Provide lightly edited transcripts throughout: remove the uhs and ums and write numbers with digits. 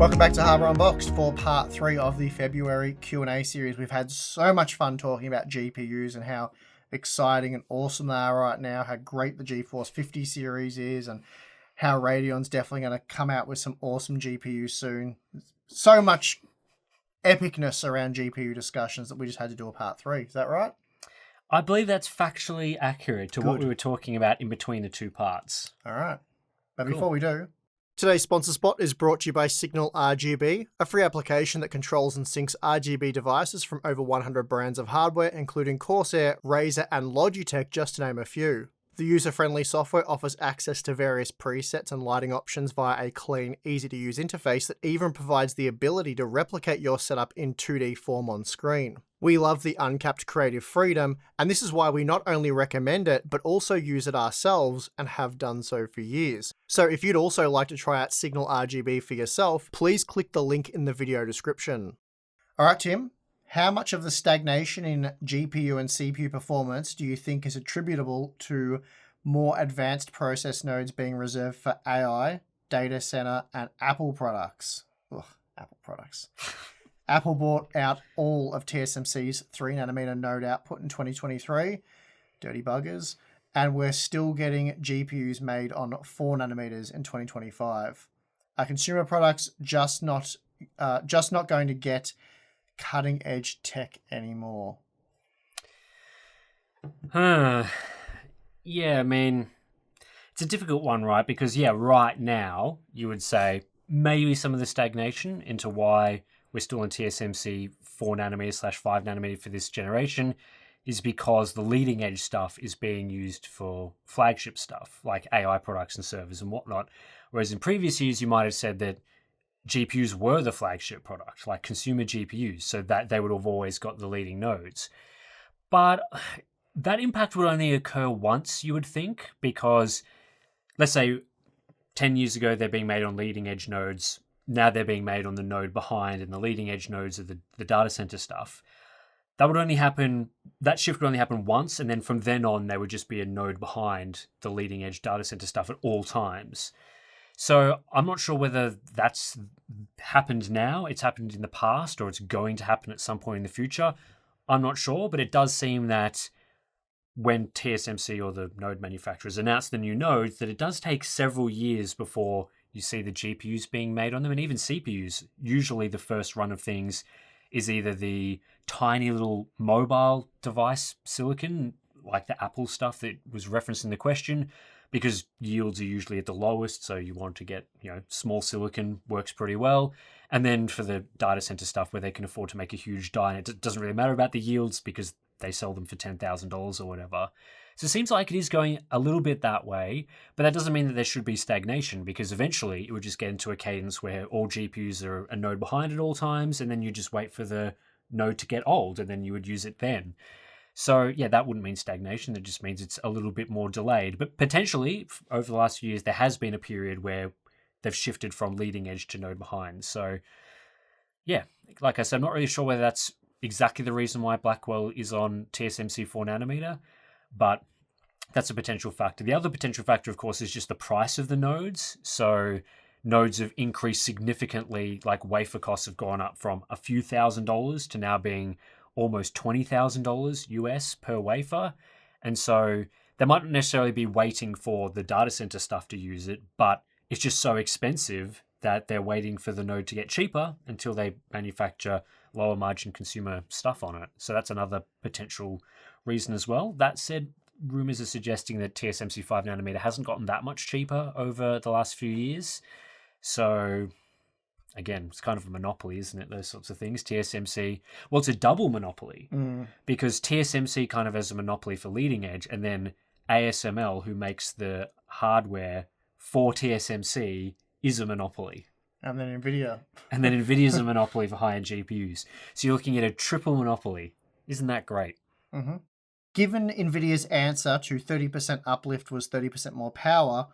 Welcome back to Harbour Unboxed for part 3 of the February Q&A series. We've had so much fun talking about GPUs and how exciting and awesome they are right now, how great the GeForce 50 series is, and how Radeon's definitely going to come out with some awesome GPUs soon. So much epicness around GPU discussions that we just had to do a part 3. Is that right? I believe that's factually accurate to what we were talking about in between the two parts. All right. But Before we do, today's sponsor spot is brought to you by Signal RGB, a free application that controls and syncs RGB devices from over 100 brands of hardware, including Corsair, Razer, and Logitech, just to name a few. The user-friendly software offers access to various presets and lighting options via a clean, easy-to-use interface that even provides the ability to replicate your setup in 2D form on screen. We love the uncapped creative freedom, and this is why we not only recommend it, but also use it ourselves and have done so for years. So if you'd also like to try out Signal RGB for yourself, please click the link in the video description. All right, Tim. How much of the stagnation in GPU and CPU performance do you think is attributable to more advanced process nodes being reserved for AI, data center, and Apple products? Ugh, Apple products. Apple bought out all of TSMC's 3nm node output in 2023. Dirty buggers. And we're still getting GPUs made on 4nm in 2025. Are consumer products just not going to get cutting edge tech anymore? Yeah, I mean, it's a difficult one, right? Because right now you would say maybe some of the stagnation into why we're still in TSMC 4nm/5nm for this generation is because the leading edge stuff is being used for flagship stuff like AI products and servers and whatnot. Whereas in previous years, you might have said that GPUs were the flagship product, like consumer GPUs, so that they would have always got the leading nodes. But that impact would only occur once, you would think, because let's say 10 years ago they're being made on leading edge nodes. Now they're being made on the node behind, and the leading edge nodes of the data center stuff. That shift would only happen once, and then from then on, there would just be a node behind the leading edge data center stuff at all times. So I'm not sure whether that's happened now, it's happened in the past, or it's going to happen at some point in the future. I'm not sure, but it does seem that when TSMC or the node manufacturers announce the new nodes, that it does take several years before you see the GPUs being made on them, and even CPUs. Usually the first run of things is either the tiny little mobile device silicon, like the Apple stuff that was referenced in the question, because yields are usually at the lowest, so you want to get, small silicon works pretty well. And then for the data center stuff where they can afford to make a huge die, and it doesn't really matter about the yields because they sell them for $10,000 or whatever. So it seems like it is going a little bit that way, but that doesn't mean that there should be stagnation, because eventually it would just get into a cadence where all GPUs are a node behind at all times, and then you just wait for the node to get old, and then you would use it then. So, that wouldn't mean stagnation. It just means it's a little bit more delayed. But potentially, over the last few years, there has been a period where they've shifted from leading edge to node behind. So, like I said, I'm not really sure whether that's exactly the reason why Blackwell is on TSMC 4nm, but that's a potential factor. The other potential factor, of course, is just the price of the nodes. So nodes have increased significantly, like wafer costs have gone up from a few $1,000s to now being almost $20,000 US per wafer. And so they might not necessarily be waiting for the data center stuff to use it, but it's just so expensive that they're waiting for the node to get cheaper until they manufacture lower margin consumer stuff on it. So that's another potential reason as well. That said, rumors are suggesting that TSMC 5nm hasn't gotten that much cheaper over the last few years. So again, it's kind of a monopoly, isn't it? Those sorts of things. TSMC, well, it's a double monopoly because TSMC kind of has a monopoly for leading edge, and then ASML, who makes the hardware for TSMC, is a monopoly. And then Nvidia. And then Nvidia's a monopoly for high-end GPUs. So you're looking at a triple monopoly. Isn't that great? Mm-hmm. Given Nvidia's answer to 30% uplift was 30% more power,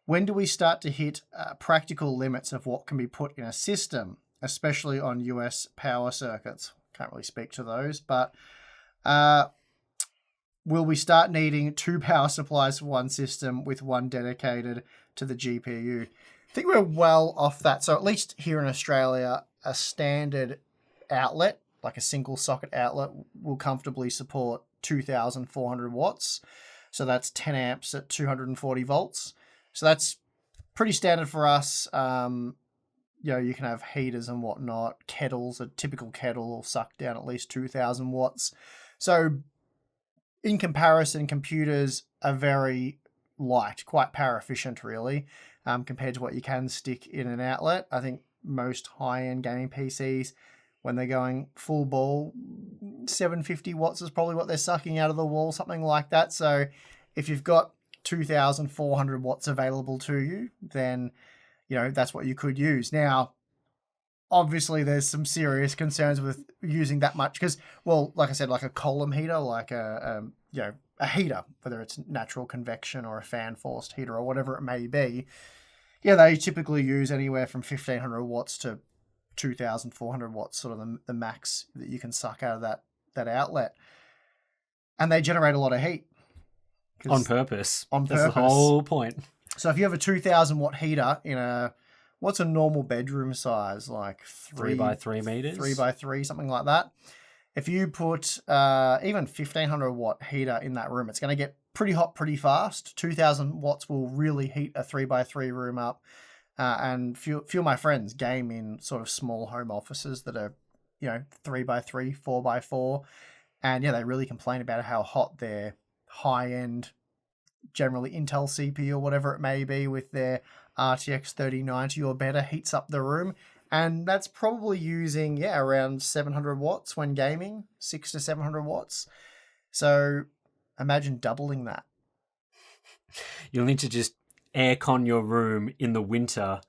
when do we start to hit practical limits of what can be put in a system, especially on US power circuits? Can't really speak to those, but will we start needing 2 power supplies for one system with one dedicated to the GPU? I think we're well off that. So at least here in Australia, a standard outlet, like a single socket outlet, will comfortably support 2,400 watts. So that's 10 amps at 240 volts. So that's pretty standard for us. You can have heaters and whatnot. Kettles, a typical kettle will suck down at least 2,000 watts. So in comparison, computers are very light, quite power efficient, really, compared to what you can stick in an outlet. I think most high-end gaming PCs, when they're going full ball, 750 watts is probably what they're sucking out of the wall, something like that. So if you've got 2,400 watts available to you, then that's what you could use. Now, obviously, there's some serious concerns with using that much because, well, like I said, like a column heater, like a heater, whether it's natural convection or a fan-forced heater or whatever it may be, they typically use anywhere from 1,500 watts to 2,400 watts, sort of the max that you can suck out of that outlet. And they generate a lot of heat. On purpose. That's the whole point. So if you have a 2,000 watt heater in what's a normal bedroom size? Like 3 by 3 meters? 3 by 3, something like that. If you put even 1,500 watt heater in that room, it's going to get pretty hot pretty fast. 2,000 watts will really heat a 3 by 3 room up. And few of my friends game in sort of small home offices that are, 3 by 3, 4 by 4. And they really complain about how hot their high-end, generally Intel CPU or whatever it may be with their RTX 3090 or better heats up the room. And that's probably using, around 700 watts when gaming, 600 to 700 watts. So imagine doubling that. You'll need to just aircon your room in the winter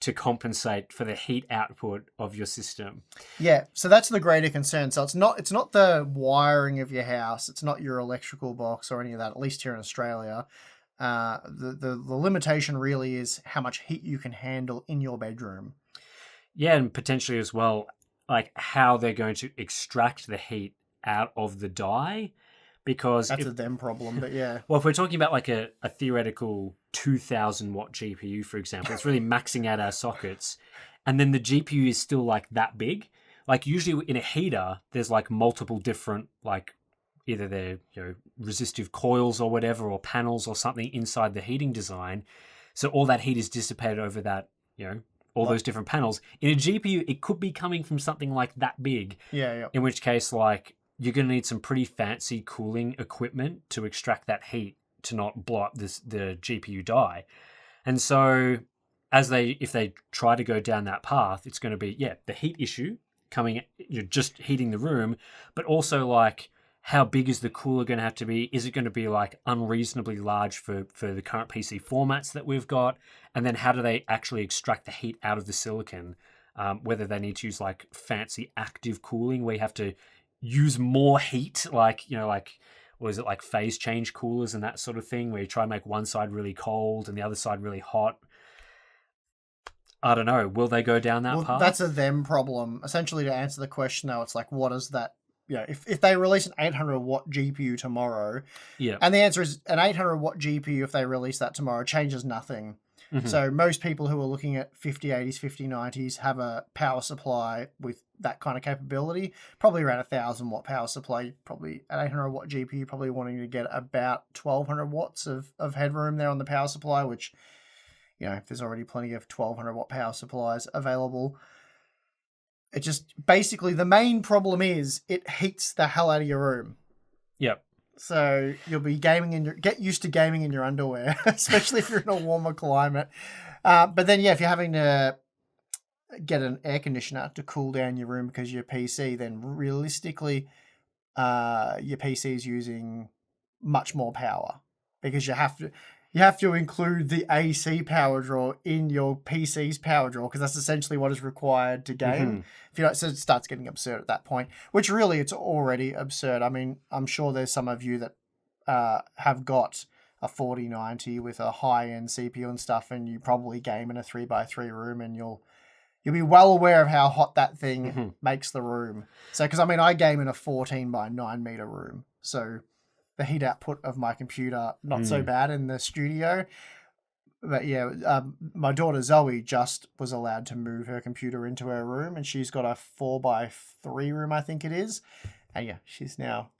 to compensate for the heat output of your system. Yeah, so that's the greater concern. So it's not the wiring of your house, it's not your electrical box or any of that, at least here in Australia. The limitation really is how much heat you can handle in your bedroom. Yeah, and potentially as well, like how they're going to extract the heat out of the die. Because that's a them problem, but yeah. Well, if we're talking about like a theoretical 2,000 watt GPU, for example, it's really maxing out our sockets. And then the GPU is still like that big. Like usually in a heater, there's like multiple different, like either they're, resistive coils or whatever, or panels or something inside the heating design. So all that heat is dissipated over that, all those different panels. In a GPU, it could be coming from something like that big. Yeah. In which case, like, you're going to need some pretty fancy cooling equipment to extract that heat to not blow up the GPU die. And so if they try to go down that path, it's going to be, the heat issue coming, you're just heating the room, but also like how big is the cooler going to have to be? Is it going to be like unreasonably large for the current PC formats that we've got? And then how do they actually extract the heat out of the silicon? Whether they need to use like fancy active cooling where you have to use more heat, like what is it, like phase change coolers and that sort of thing, where you try and make one side really cold and the other side really hot. I don't know. Will they go down that path? That's a them problem. Essentially, to answer the question, though, it's like, what is that? If they release an 800 watt GPU tomorrow, and the answer is an 800 watt GPU, if they release that tomorrow, changes nothing. Mm-hmm. So most people who are looking at 5080s, 5090s have a power supply with that kind of capability, probably around 1,000 watt power supply, probably an 800 watt GPU, probably wanting to get about 1,200 watts of headroom there on the power supply, which, there's already plenty of 1,200 watt power supplies available. It just, basically, the main problem is it heats the hell out of your room. Yep. So you'll be get used to gaming in your underwear, especially if you're in a warmer climate. But then, if you're having to get an air conditioner to cool down your room because of your PC, then realistically, your PC is using much more power because you have to include the AC power draw in your PC's power draw because that's essentially what is required to game. Mm-hmm. So it starts getting absurd at that point, which really it's already absurd. I mean, I'm sure there's some of you that have got a 4090 with a high-end CPU and stuff, and you probably game in a 3x3 room, and you'll be well aware of how hot that thing makes the room. So, because I game in a 14x9 meter room, so the heat output of my computer, not so bad in the studio. But yeah, my daughter Zoe just was allowed to move her computer into her room, and she's got a 4x3 room, I think it is. And yeah, she's now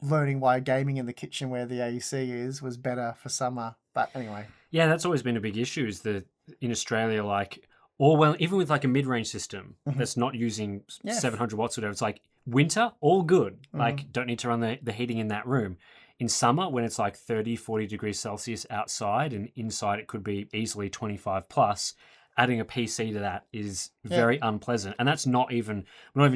learning why gaming in the kitchen where the AC is was better for summer. But anyway. Yeah, that's always been a big issue is that in Australia, like, or well, even with like a mid-range system that's not using 700 watts or whatever, it's like winter, all good. Like, don't need to run the heating in that room. In summer, when it's like 30, 40 degrees Celsius outside and inside it could be easily 25 plus, adding a PC to that is very unpleasant. And that's we're not even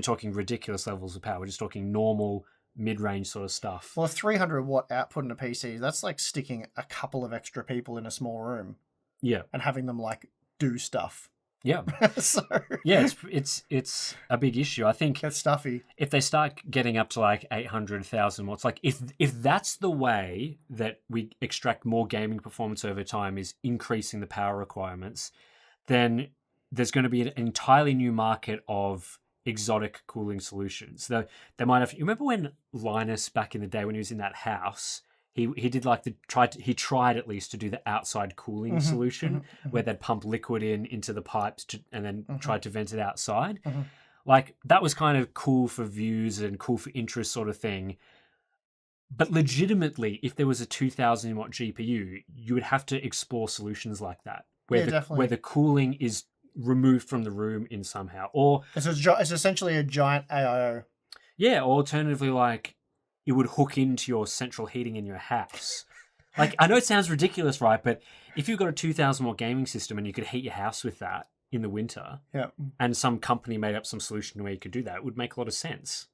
talking ridiculous levels of power. We're just talking normal mid-range sort of stuff. Well, a 300 watt output in a PC, that's like sticking a couple of extra people in a small room. Yeah. And having them like do stuff. Yeah. So yeah, it's a big issue. I think it's stuffy. If they start getting up to like 800,000 watts, like if that's the way that we extract more gaming performance over time is increasing the power requirements, then there's going to be an entirely new market of exotic cooling solutions. They might have. You remember when Linus back in the day when he was in that house, he did like he tried at least to do the outside cooling solution where they'd pump liquid into the pipes and then tried to vent it outside. Like that was kind of cool for views and cool for interest sort of thing. But legitimately, if there was a 2000 watt GPU, you would have to explore solutions like that where the cooling is removed from the room in somehow, or it's essentially a giant AIO. Yeah, or alternatively, like it would hook into your central heating in your house. Like I know it sounds ridiculous, right? But if you've got a 2000 watt gaming system and you could heat your house with that in the winter, and some company made up some solution where you could do that, it would make a lot of sense.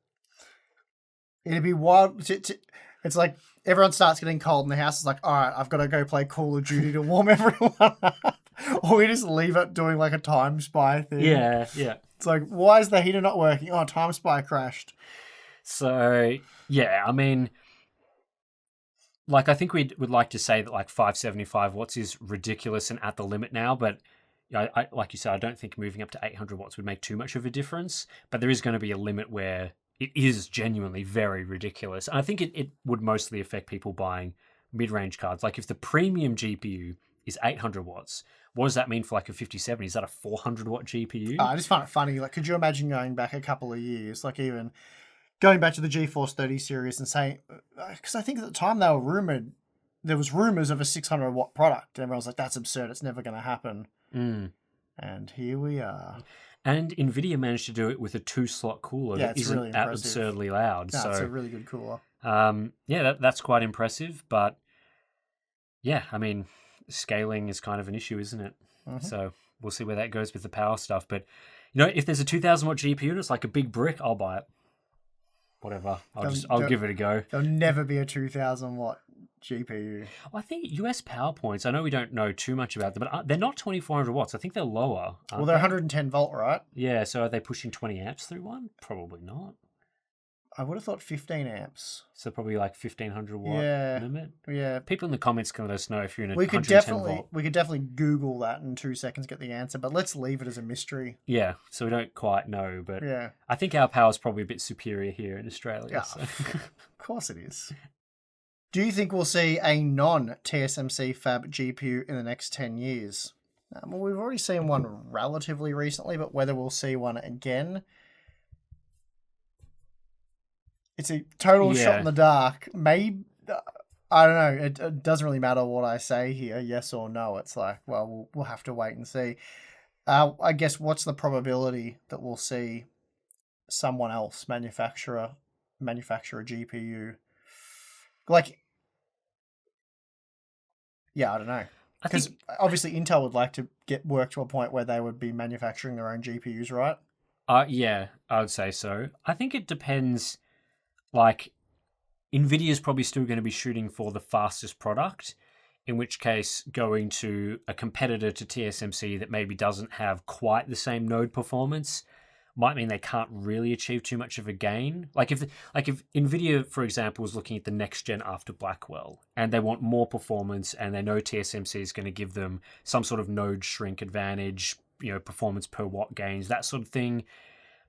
It'd be wild. It's like everyone starts getting cold in the house. It's like, all right, I've got to go play Call of Duty to warm everyone up. Or we just leave it doing like a time spy thing. Yeah, yeah. It's like, why is the heater not working? Oh, time spy crashed. So, yeah, I mean, like, I think we would like to say that like 575 watts is ridiculous and at the limit now, but I like you said, I don't think moving up to 800 watts would make too much of a difference, but there is going to be a limit where it is genuinely very ridiculous. And I think it would mostly affect people buying mid-range cards. Like if the premium GPU is 800 watts, what does that mean for like a 5070? Is that a 400 watt GPU? I just find it funny. Like, could you imagine going back a couple of years, like even going back to the GeForce 30 series and saying, because I think at the time there was rumors of a 600 watt product. And everyone was like, that's absurd. It's never going to happen. And here we are. And Nvidia managed to do it with a 2-slot cooler that isn't really absurdly loud. No, so it's a really good cooler. That's quite impressive. But yeah, I mean, scaling is kind of an issue, isn't it? So we'll see where that goes with the power stuff. But if there's a 2000 watt GPU and it's like a big brick, I'll buy it. Whatever. I'll give it a go. There'll never be a 2000 watt GPU. Well, I think US PowerPoints, I know we don't know too much about them, but they're not 2400 watts. I think they're lower. Well, they're 110 volt, right? Yeah, so are they pushing 20 amps through one? Probably not. I would have thought 15 amps. So probably like 1500 watt limit. Yeah. People in the comments can let us know if you're in a we 110 volt. We could definitely Google that in 2 seconds, get the answer, but let's leave it as a mystery. Yeah, so we don't quite know, but yeah. I think our power is probably a bit superior here in Australia. Yeah, so. Of course it is. Do you think we'll see a non-TSMC fab GPU in the next 10 years? Well, we've already seen one relatively recently, but whether we'll see one again, it's a total shot in the dark. Maybe, I don't know. It doesn't really matter what I say here, yes or no. It's like, well, we'll have to wait and see. I guess what's the probability that we'll see someone else manufacture a GPU? Like, yeah, I don't know. Because obviously Intel would like to get work to a point where they would be manufacturing their own GPUs, right? Yeah, I would say so. I think it depends. Like, Nvidia's probably still going to be shooting for the fastest product, in which case going to a competitor to TSMC that maybe doesn't have quite the same node performance might mean they can't really achieve too much of a gain. Like if Nvidia, for example, was looking at the next gen after Blackwell and they want more performance and they know TSMC is going to give them some sort of node shrink advantage, performance per watt gains, that sort of thing,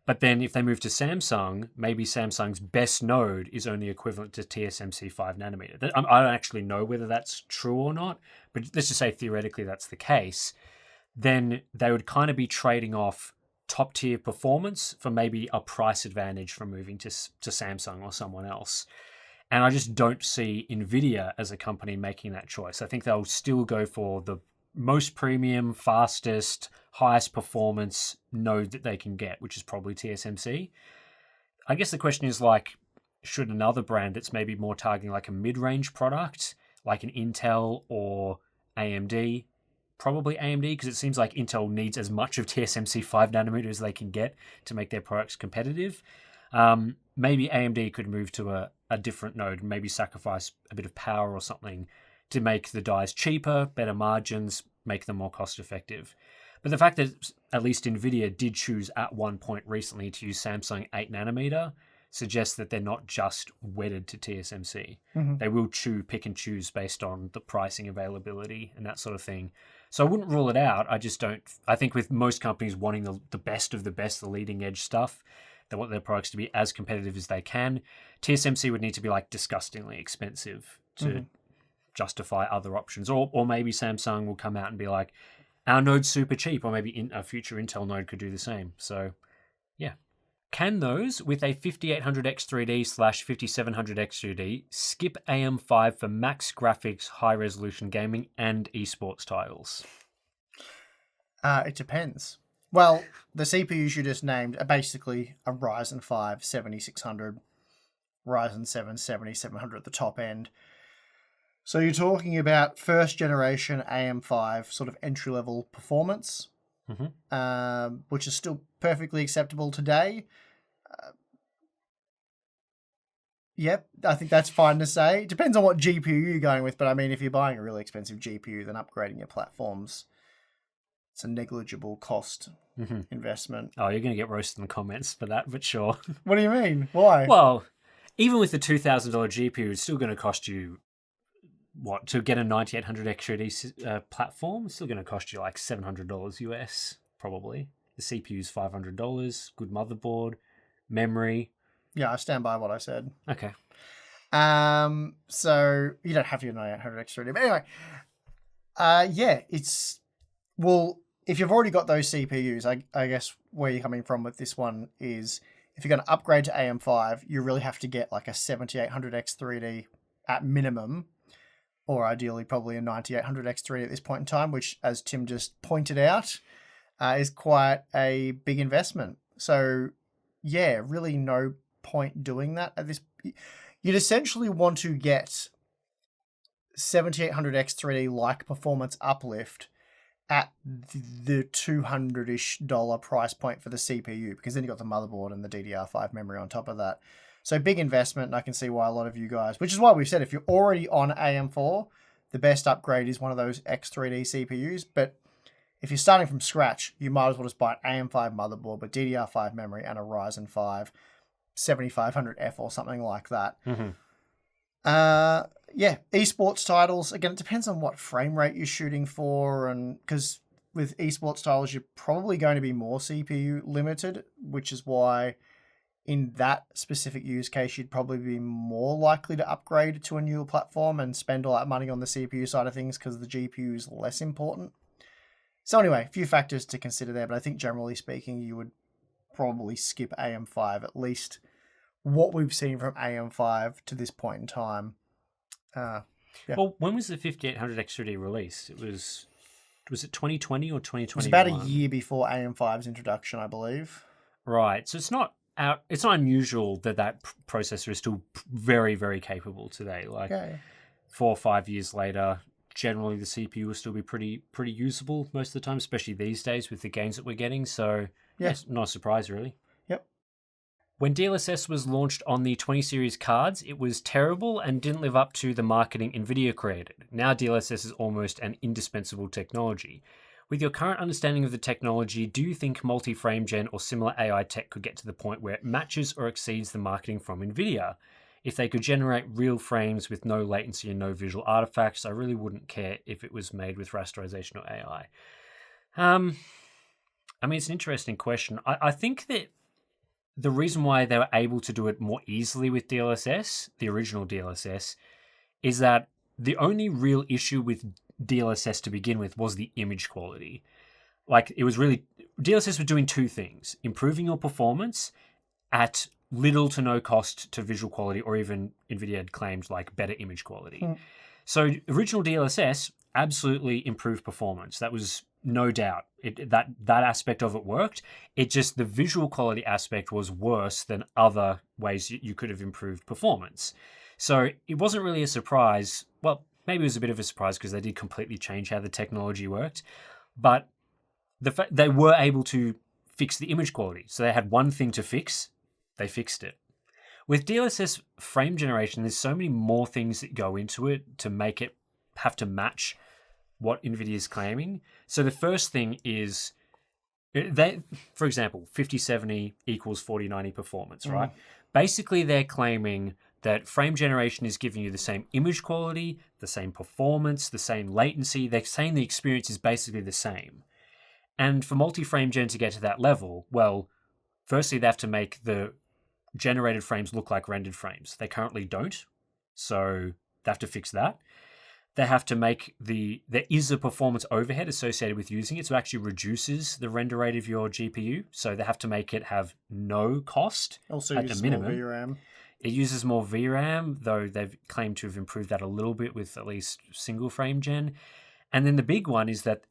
But then if they move to Samsung, maybe Samsung's best node is only equivalent to TSMC 5 nanometer. I don't actually know whether that's true or not, but let's just say theoretically that's the case. Then they would kind of be trading off top tier performance for maybe a price advantage from moving to Samsung or someone else. And I just don't see Nvidia as a company making that choice. I think they'll still go for the most premium, fastest, highest performance node that they can get, which is probably TSMC. I guess the question is like, should another brand that's maybe more targeting like a mid-range product, like an Intel or AMD, probably AMD, because it seems like Intel needs as much of TSMC 5 nanometer as they can get to make their products competitive. Maybe AMD could move to a different node and maybe sacrifice a bit of power or something to make the dies cheaper, better margins, make them more cost effective. But the fact that at least Nvidia did choose at one point recently to use Samsung 8 nanometer suggests that they're not just wedded to TSMC. Mm-hmm. They will pick and choose based on the pricing availability and that sort of thing. So I wouldn't rule it out. I think with most companies wanting the best of the best, the leading edge stuff, they want their products to be as competitive as they can. TSMC would need to be like disgustingly expensive to justify other options. Or maybe Samsung will come out and be like, our node's super cheap, or maybe a future Intel node could do the same. So, yeah. Can those with a 5800X3D/5700X2D skip AM5 for max graphics, high-resolution gaming, and esports titles? It depends. Well, the CPUs you just named are basically a Ryzen 5 7600, Ryzen 7 7700 at the top end. So you're talking about first generation AM5 sort of entry-level performance, which is still perfectly acceptable today. Yep, I think that's fine to say. It depends on what GPU you're going with, but I mean, if you're buying a really expensive GPU, then upgrading your platforms, it's a negligible cost investment. Oh, you're going to get roasted in the comments for that, but sure. What do you mean? Why? Well, even with the $2,000 GPU, it's still going to cost you, to get a 9800X3D platform? It's still going to cost you like $700 US, probably. The CPU's $500, good motherboard, memory. Yeah, I stand by what I said. Okay. So you don't have to get 9800X3D. But anyway, if you've already got those CPUs, I guess where you're coming from with this one is if you're going to upgrade to AM5, you really have to get like a 7800X3D at minimum, or ideally probably a 9800X3D at this point in time, which, as Tim just pointed out, is quite a big investment. So, yeah, really no point doing that at this. You'd essentially want to get 7800X3D like performance uplift at the $200-ish price point for the CPU, because then you've got the motherboard and the DDR5 memory on top of that. So big investment, and I can see why a lot of you guys, which is why we've said if you're already on AM4, the best upgrade is one of those X3D CPUs. But if you're starting from scratch, you might as well just buy an AM5 motherboard with DDR5 memory and a Ryzen 5 7500F or something like that. Yeah, esports titles, again, it depends on what frame rate you're shooting for, and because with esports titles, you're probably going to be more CPU limited, which is why in that specific use case, you'd probably be more likely to upgrade to a newer platform and spend all that money on the CPU side of things because the GPU is less important. So anyway, a few factors to consider there, but I think generally speaking, you would probably skip AM5, at least what we've seen from AM5 to this point in time. Yeah. Well, when was the 5800X3D released? Was it 2020 or 2021? It was about a year before AM5's introduction, I believe. Right. So it's not unusual that processor is still very, very capable today. Like 4 or 5 years later, generally the CPU will still be pretty usable most of the time, especially these days with the gains that we're getting. So yes, not a surprise really. Yep. When DLSS was launched on the 20 series cards, it was terrible and didn't live up to the marketing Nvidia created. Now DLSS is almost an indispensable technology. With your current understanding of the technology, do you think multi-frame gen or similar AI tech could get to the point where it matches or exceeds the marketing from Nvidia? If they could generate real frames with no latency and no visual artifacts, I really wouldn't care if it was made with rasterization or AI. I mean, it's an interesting question. I think that the reason why they were able to do it more easily with DLSS, the original DLSS, is that the only real issue with DLSS to begin with was the image quality. Like, it was really, DLSS was doing two things: improving your performance at little to no cost to visual quality, or even Nvidia had claimed like better image quality. So original DLSS absolutely improved performance. That was no doubt. That aspect of it worked. It just, the visual quality aspect was worse than other ways you could have improved performance. So it wasn't really a surprise. Well, maybe it was a bit of a surprise because they did completely change how the technology worked. But the fact they were able to fix the image quality. So they had one thing to fix. They fixed it. With DLSS frame generation, there's so many more things that go into it to make it have to match what Nvidia is claiming. So the first thing is, for example, 5070 equals 4090 performance, right? Basically, they're claiming that frame generation is giving you the same image quality, the same performance, the same latency. They're saying the experience is basically the same. And for multi-frame gen to get to that level, well, firstly, they have to make the generated frames look like rendered frames. They currently don't, so they have to fix that. They have to make there is a performance overhead associated with using it, so it actually reduces the render rate of your GPU. So they have to make it have no cost Also at the minimum. More VRAM. It uses more VRAM, though they've claimed to have improved that a little bit with at least single frame gen. And then the big one is that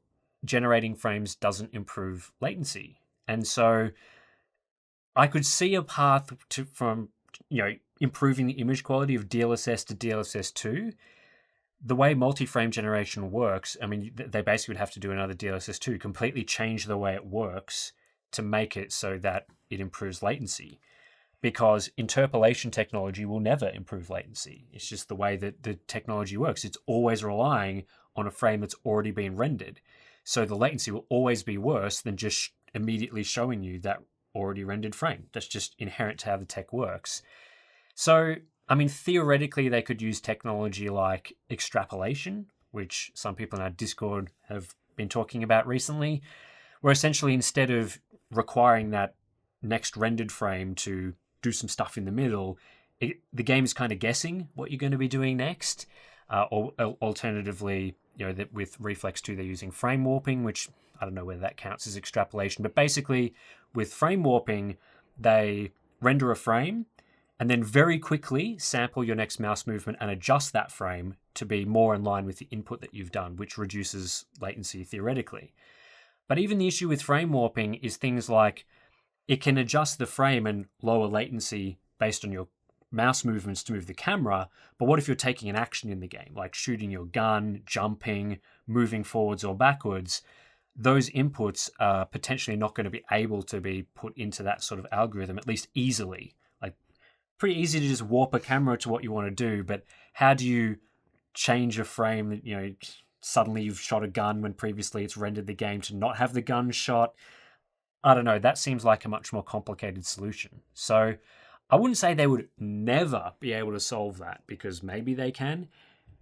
generating frames doesn't improve latency. And so I could see a path from improving the image quality of DLSS to DLSS 2. The way multi-frame generation works, I mean, they basically would have to do another DLSS 2, completely change the way it works to make it so that it improves latency. Because interpolation technology will never improve latency. It's just the way that the technology works. It's always relying on a frame that's already been rendered. So the latency will always be worse than just immediately showing you that already rendered frame. That's just inherent to how the tech works. So, I mean, theoretically, they could use technology like extrapolation, which some people in our Discord have been talking about recently, where essentially instead of requiring that next rendered frame to do some stuff in the middle, the game is kind of guessing what you're going to be doing next. Or alternatively, with Reflex 2, they're using frame warping, which I don't know whether that counts as extrapolation. But basically, with frame warping, they render a frame and then very quickly sample your next mouse movement and adjust that frame to be more in line with the input that you've done, which reduces latency theoretically. But even the issue with frame warping is things like it can adjust the frame and lower latency based on your mouse movements to move the camera. But what if you're taking an action in the game, like shooting your gun, jumping, moving forwards or backwards? Those inputs are potentially not going to be able to be put into that sort of algorithm, at least easily. Like, pretty easy to just warp a camera to what you want to do, but how do you change a frame that, suddenly you've shot a gun when previously it's rendered the game to not have the gun shot? I don't know. That seems like a much more complicated solution. So I wouldn't say they would never be able to solve that, because maybe they can,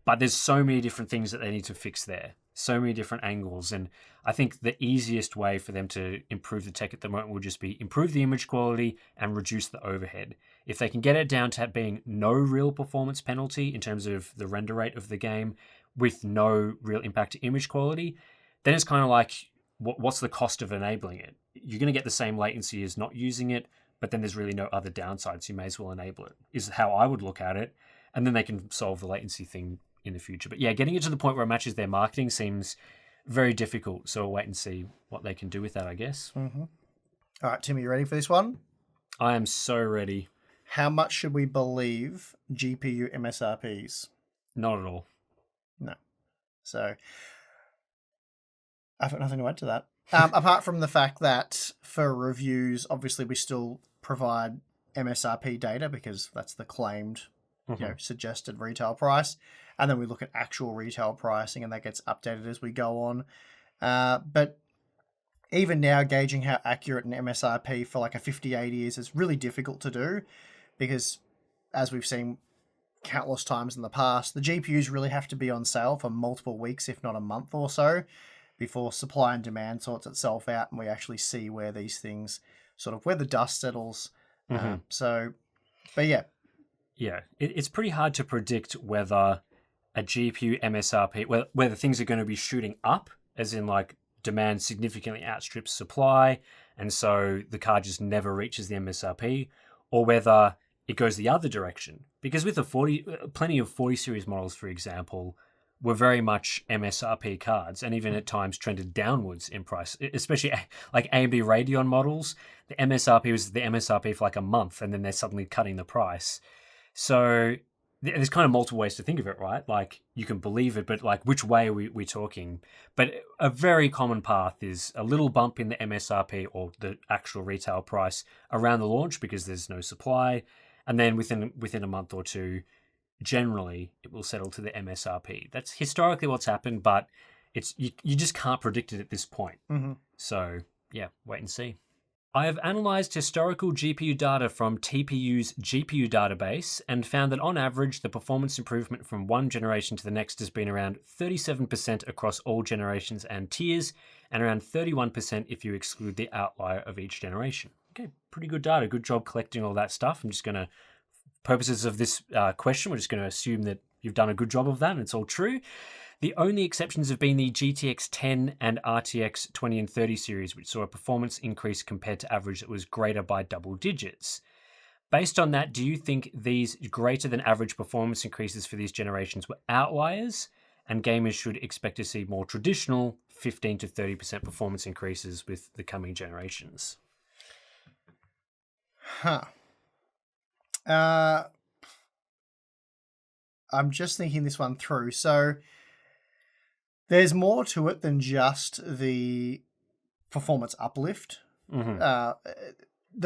but there's so many different things that they need to fix there. So many different angles. And I think the easiest way for them to improve the tech at the moment will just be improve the image quality and reduce the overhead. If they can get it down to being no real performance penalty in terms of the render rate of the game with no real impact to image quality, then it's kind of like, what's the cost of enabling it? You're going to get the same latency as not using it, but then there's really no other downsides. You may as well enable it, is how I would look at it. And then they can solve the latency thing in the future. But yeah, getting it to the point where it matches their marketing seems very difficult. So we'll wait and see what they can do with that, I guess. Mm-hmm. All right, Tim, are you ready for this one? I am so ready. How much should we believe GPU MSRPs? Not at all. No. So I've got nothing to add to that. Apart from the fact that for reviews, obviously we still provide MSRP data because that's the claimed, suggested retail price. And then we look at actual retail pricing and that gets updated as we go on. But even now, gauging how accurate an MSRP for like a 5080 is really difficult to do because, as we've seen countless times in the past, the GPUs really have to be on sale for multiple weeks, if not a month or so, before supply and demand sorts itself out and we actually see where these things where the dust settles But yeah. Yeah, it's pretty hard to predict whether a GPU MSRP, whether things are going to be shooting up, as in like demand significantly outstrips supply, and so the card just never reaches the MSRP, or whether it goes the other direction. Because with plenty of 40 series models, for example, were very much MSRP cards, and even at times trended downwards in price, especially like AMD Radeon models. The MSRP was the MSRP for like a month, and then they're suddenly cutting the price. So there's kind of multiple ways to think of it, right? Like you can believe it, but like which way are we talking? But a very common path is a little bump in the MSRP or the actual retail price around the launch because there's no supply. And then within a month or two, generally it will settle to the MSRP. That's historically what's happened, but it's you just can't predict it at this point. So yeah, wait and see. I have analysed historical GPU data from TPU's GPU database and found that on average the performance improvement from one generation to the next has been around 37% across all generations and tiers, and around 31% if you exclude the outlier of each generation. Okay, pretty good data. Good job collecting all that stuff. I'm just going to, purposes of this question, we're just going to assume that you've done a good job of that and it's all true. The only exceptions have been the GTX 10 and RTX 20 and 30 series, which saw a performance increase compared to average that was greater by double digits. Based on that, do you think these greater than average performance increases for these generations were outliers, and gamers should expect to see more traditional 15 to 30% performance increases with the coming generations? I'm just thinking this one through. So there's more to it than just the performance uplift. The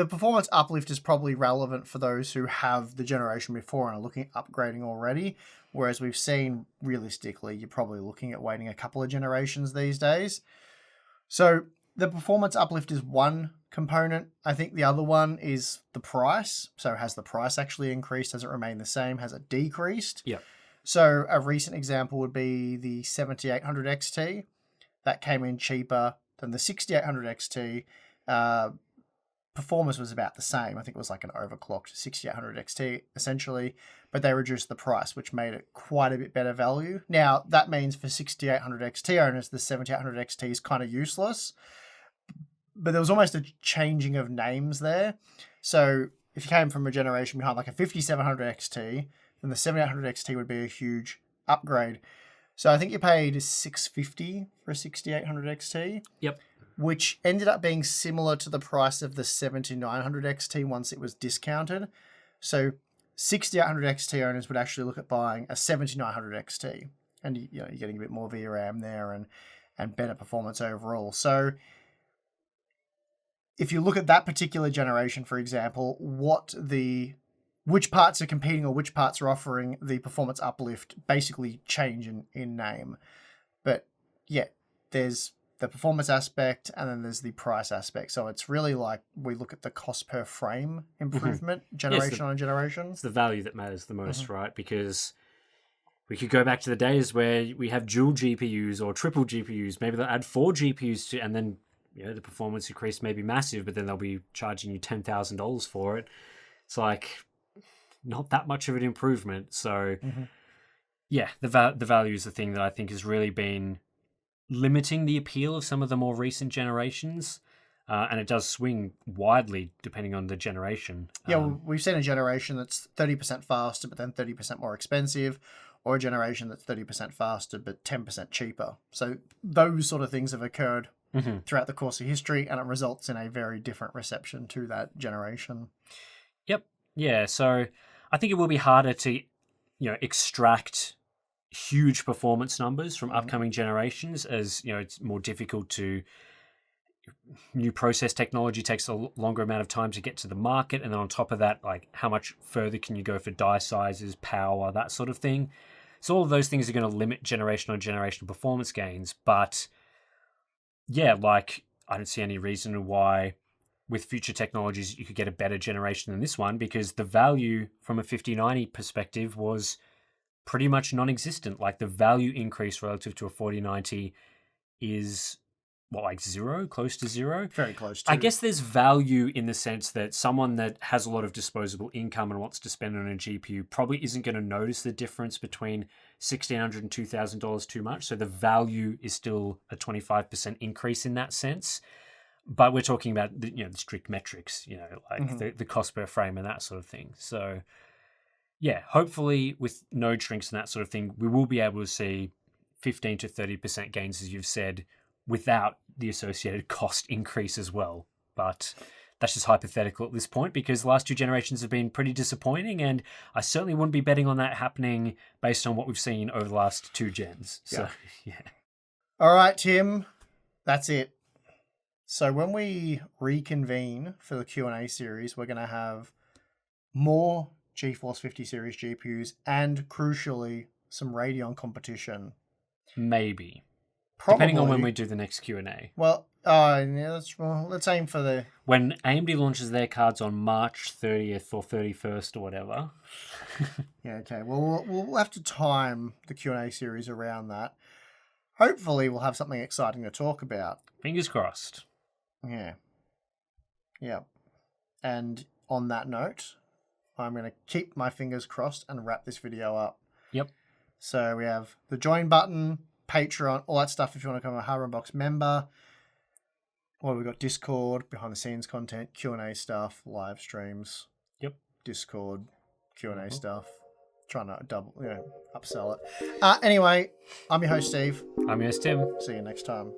performance uplift is probably relevant for those who have the generation before and are looking at upgrading already, whereas we've seen, realistically, you're probably looking at waiting a couple of generations these days. So the performance uplift is one component. I think the other one is the price. So has the price actually increased? Has it remained the same? Has it decreased? Yeah. So a recent example would be the 7800 XT. That came in cheaper than the 6800 XT. Performance was about the same. I think it was like an overclocked 6800 XT, essentially. But they reduced the price, which made it quite a bit better value. Now, that means for 6800 XT owners, the 7800 XT is kind of useless. But there was almost a changing of names there. So if you came from a generation behind like a 5700 XT, then the 7800 XT would be a huge upgrade. So I think you paid $650 for a 6800 XT. Yep. Which ended up being similar to the price of the 7900 XT once it was discounted. So 6800 XT owners would actually look at buying a 7900 XT. And you're getting a bit more VRAM there and better performance overall. So if you look at that particular generation, for example, which parts are competing or which parts are offering the performance uplift basically change in name. But yeah, there's the performance aspect and then there's the price aspect. So it's really like we look at the cost per frame improvement generation on generation. It's the value that matters the most, right? Because we could go back to the days where we have dual GPUs or triple GPUs. Maybe they'll add 4 GPUs to, and then the performance increase may be massive, but then they'll be charging you $10,000 for it. It's like not that much of an improvement. So yeah, the value is the thing that I think has really been limiting the appeal of some of the more recent generations. And it does swing widely depending on the generation. Yeah, we've seen a generation that's 30% faster, but then 30% more expensive, or a generation that's 30% faster, but 10% cheaper. So those sort of things have occurred throughout the course of history, and it results in a very different reception to that generation. Yep. Yeah. So I think it will be harder to, extract huge performance numbers from upcoming generations, as it's more difficult to. New process technology takes a longer amount of time to get to the market, and then on top of that, like how much further can you go for die sizes, power, that sort of thing. So all of those things are going to limit generation on generation performance gains. But yeah, like I don't see any reason why with future technologies you could get a better generation than this one, because the value from a 5090 perspective was pretty much non-existent. Like the value increase relative to a 4090 is like zero, close to zero. Very close to. I guess there's value in the sense that someone that has a lot of disposable income and wants to spend on a GPU probably isn't going to notice the difference between $1,600 and $2,000 too much. So the value is still a 25% increase in that sense. But we're talking about the strict metrics, like the cost per frame and that sort of thing. So yeah, hopefully with node shrinks and that sort of thing, we will be able to see 15 to 30% gains, as you've said, without the associated cost increase as well. But that's just hypothetical at this point because the last two generations have been pretty disappointing, and I certainly wouldn't be betting on that happening based on what we've seen over the last two gens. So, yeah. All right, Tim, that's it. So when we reconvene for the Q&A series, we're going to have more GeForce 50 series GPUs and, crucially, some Radeon competition. Maybe. Probably. Depending on when we do the next Q&A. Well, let's aim for the... When AMD launches their cards on March 30th or 31st or whatever. Yeah, okay. Well, we'll have to time the Q&A series around that. Hopefully, we'll have something exciting to talk about. Fingers crossed. Yeah. Yeah. And on that note, I'm going to keep my fingers crossed and wrap this video up. Yep. So we have the join button, Patreon, all that stuff if you want to become a Hardware Unboxed member. Well, we've got Discord, behind the scenes content, Q&A stuff, live streams. Yep. Discord, Q&A stuff. Trying to upsell it. Anyway, I'm your host, Steve. I'm your host, Tim. See you next time.